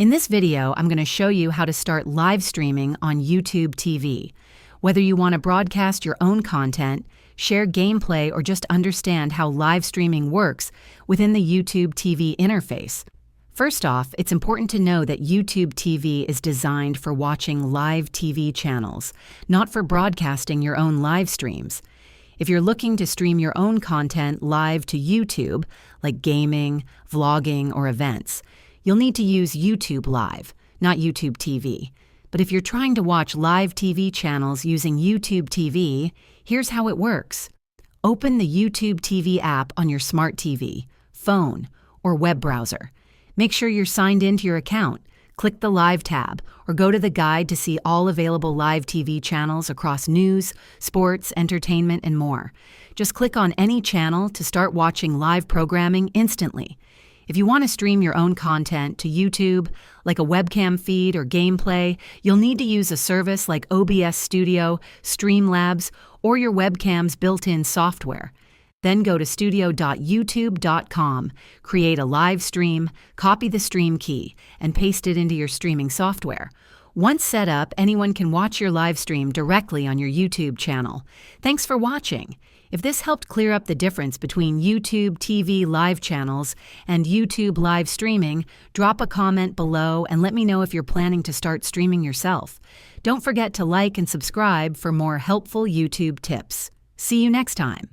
In this video, I'm going to show you how to start live streaming on YouTube TV. Whether you want to broadcast your own content, share gameplay, or just understand how live streaming works within the YouTube TV interface. First off, it's important to know that YouTube TV is designed for watching live TV channels, not for broadcasting your own live streams. If you're looking to stream your own content live to YouTube, like gaming, vlogging, or events, you'll need to use YouTube Live, not YouTube TV. But if you're trying to watch live TV channels using YouTube TV, here's how it works. Open the YouTube TV app on your smart TV, phone, or web browser. Make sure you're signed into your account. Click the Live tab, or go to the guide to see all available live TV channels across news, sports, entertainment, and more. Just click on any channel to start watching live programming instantly. If you want to stream your own content to YouTube, like a webcam feed or gameplay, you'll need to use a service like OBS Studio, Streamlabs, or your webcam's built-in software. Then go to studio.youtube.com, create a live stream, copy the stream key, and paste it into your streaming software. Once set up, anyone can watch your live stream directly on your YouTube channel. Thanks for watching. If this helped clear up the difference between YouTube TV live channels and YouTube live streaming, drop a comment below and let me know if you're planning to start streaming yourself. Don't forget to like and subscribe for more helpful YouTube tips. See you next time.